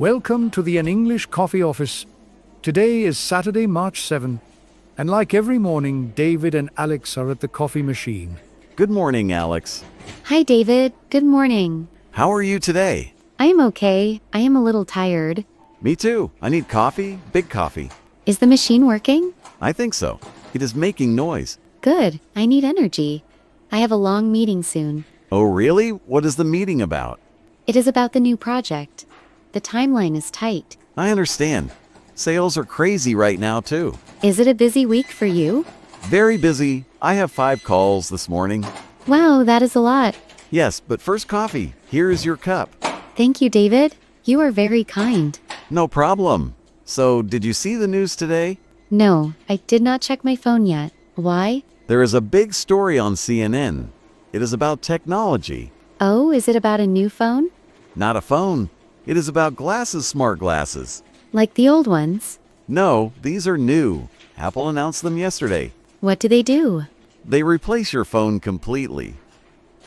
Welcome to the An English Coffee Office. Today is Saturday, March 7, and like every morning, David and Alex are at the coffee machine. Good morning, Alex. Hi, David. Good morning. How are you today? I am okay. I am a little tired. Me too. I need coffee, big coffee. Is the machine working? I think so. It is making noise. Good. I need energy. I have a long meeting soon. Oh, really? What is the meeting about? It is about the new project. The timeline is tight. I understand. Sales are crazy right now, too. Is it a busy week for you? Very busy. I have 5 calls this morning. Wow, that is a lot. Yes, but first coffee. Here is your cup. Thank you, David. You are very kind. No problem. So, did you see the news today? No, I did not check my phone yet. Why? There is a big story on CNN. It is about technology. Oh, is it about a new phone? Not a phone. It is about glasses, smart glasses. Like the old ones? No, these are new. Apple announced them yesterday. What do they do? They replace your phone completely.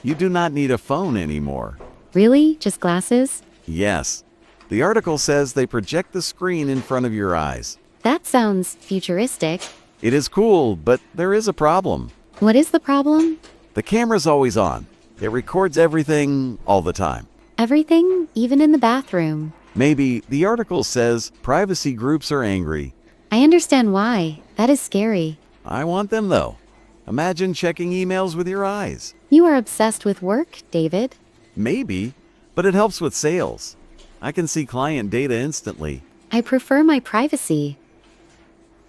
You do not need a phone anymore. Really? Just glasses? Yes. The article says they project the screen in front of your eyes. That sounds futuristic. It is cool, but there is a problem. What is the problem? The camera's always on. It records everything all the time. Everything, even in the bathroom. Maybe the article says privacy groups are angry. I understand why. That is scary. I want them though. Imagine checking emails with your eyes. You are obsessed with work, David. Maybe, but it helps with sales. I can see client data instantly. I prefer my privacy.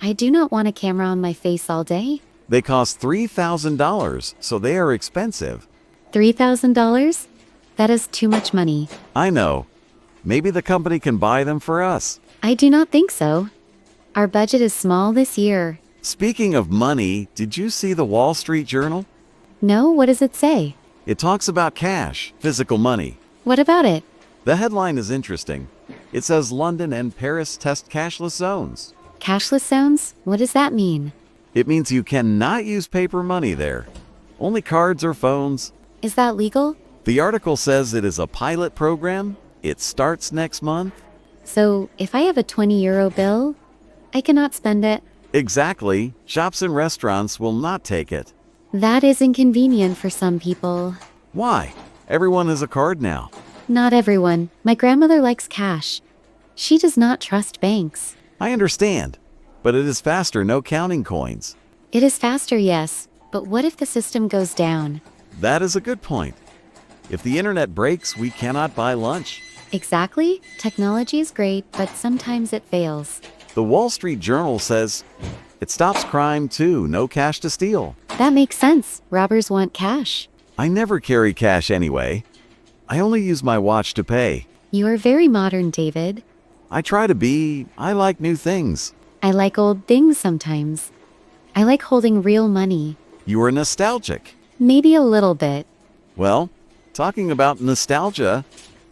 I do not want a camera on my face all day. They cost $3,000, so they are expensive. $3,000? That is too much money. I know. Maybe the company can buy them for us. I do not think so. Our budget is small this year. Speaking of money, did you see the Wall Street Journal? No, what does it say? It talks about cash, physical money. What about it? The headline is interesting. It says London and Paris test cashless zones. Cashless zones? What does that mean? It means you cannot use paper money there. Only cards or phones. Is that legal? The article says it is a pilot program. It starts next month. So, if I have a €20 bill, I cannot spend it. Exactly. Shops and restaurants will not take it. That is inconvenient for some people. Why? Everyone has a card now. Not everyone. My grandmother likes cash. She does not trust banks. I understand. But it is faster, no counting coins. It is faster, yes. But what if the system goes down? That is a good point. If the internet breaks, we cannot buy lunch. Exactly. Technology is great, but sometimes it fails. The Wall Street Journal says it stops crime too, no cash to steal. That makes sense. Robbers want cash. I never carry cash anyway. I only use my watch to pay. You are very modern, David. I try to be. I like new things. I like old things sometimes. I like holding real money. You are nostalgic. Maybe a little bit. Well, talking about nostalgia,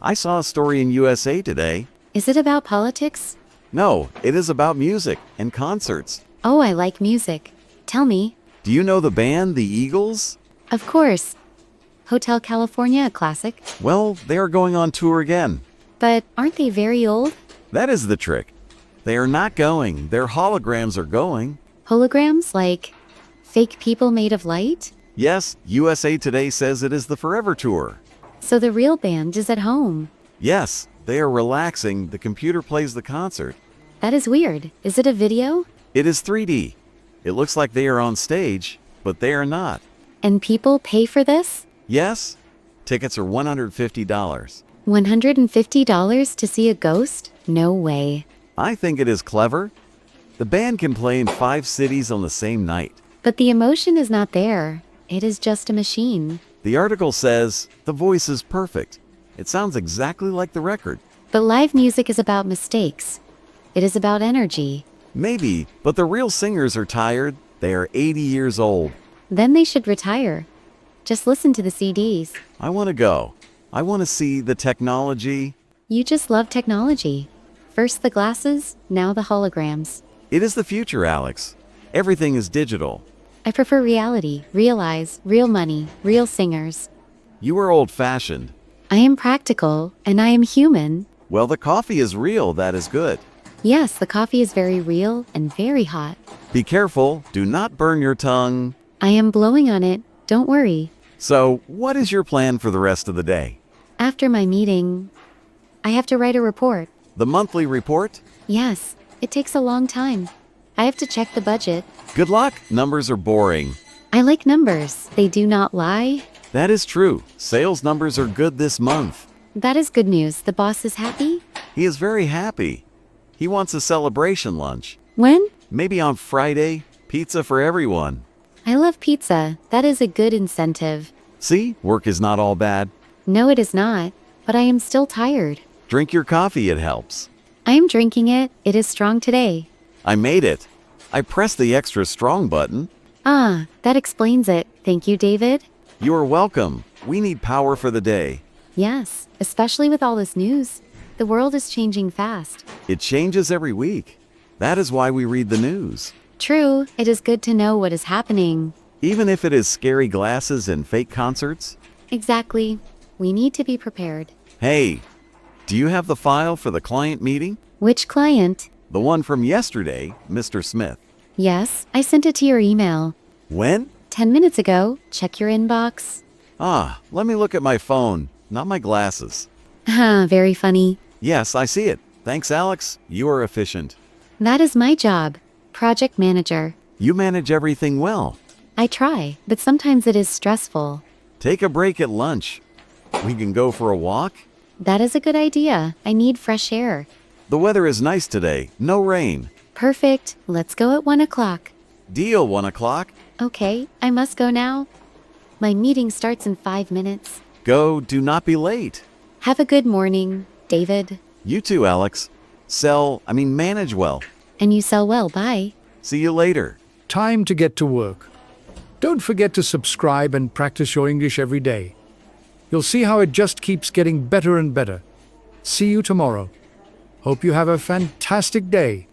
I saw a story in USA Today. Is it about politics? No, it is about music and concerts. Oh, I like music. Tell me. Do you know the band, the Eagles? Of course. Hotel California, a classic. Well, they are going on tour again. But aren't they very old? That is the trick. They are not going. Their holograms are going. Holograms, like fake people made of light? Yes, USA Today says it is the Forever Tour. So the real band is at home. Yes, they are relaxing. The computer plays the concert. That is weird. Is it a video? It is 3D. It looks like they are on stage, but they are not. And people pay for this? Yes, tickets are $150. $150 to see a ghost? No way. I think it is clever. The band can play in 5 cities on the same night. But the emotion is not there. It is just a machine. The article says the voice is perfect. It sounds exactly like the record. But live music is about mistakes. It is about energy. Maybe, but the real singers are tired. They are 80 years old. Then they should retire. Just listen to the CDs. I want to go. I want to see the technology. You just love technology. First the glasses, now the holograms. It is the future, Alex. Everything is digital. I prefer reality, real eyes, real money, real singers. You are old-fashioned. I am practical, and I am human. Well, the coffee is real, that is good. Yes, the coffee is very real and very hot. Be careful, do not burn your tongue. I am blowing on it, don't worry. So, what is your plan for the rest of the day? After my meeting, I have to write a report. The monthly report? Yes, it takes a long time. I have to check the budget. Good luck, numbers are boring. I like numbers, they do not lie. That is true. Sales numbers are good this month. That is good news. The boss is happy? He is very happy. He wants a celebration lunch. When? Maybe on Friday, pizza for everyone. I love pizza. That is a good incentive. See, work is not all bad. No, it is not. But I am still tired. Drink your coffee, it helps. I am drinking it. It is strong today. I made it. I pressed the extra strong button. Ah, that explains it. Thank you, David. You are welcome. We need power for the day. Yes, especially with all this news. The world is changing fast. It changes every week. That is why we read the news. True, it is good to know what is happening. Even if it is scary glasses and fake concerts. Exactly. We need to be prepared. Hey, do you have the file for the client meeting? Which client? The one from yesterday, Mr. Smith. Yes, I sent it to your email. When? 10 minutes ago. Check your inbox. Ah, let me look at my phone, not my glasses. Ah, very funny. Yes, I see it. Thanks, Alex. You are efficient. That is my job. Project manager. You manage everything well. I try, but sometimes it is stressful. Take a break at lunch. We can go for a walk. That is a good idea. I need fresh air. The weather is nice today. No rain. Perfect. Let's go at 1 o'clock. Deal, 1 o'clock. Okay, I must go now. My meeting starts in 5 minutes. Go, do not be late. Have a good morning, David. You too, Alex. Manage well. And you sell well, bye. See you later. Time to get to work. Don't forget to subscribe and practice your English every day. You'll see how it just keeps getting better and better. See you tomorrow. Hope you have a fantastic day.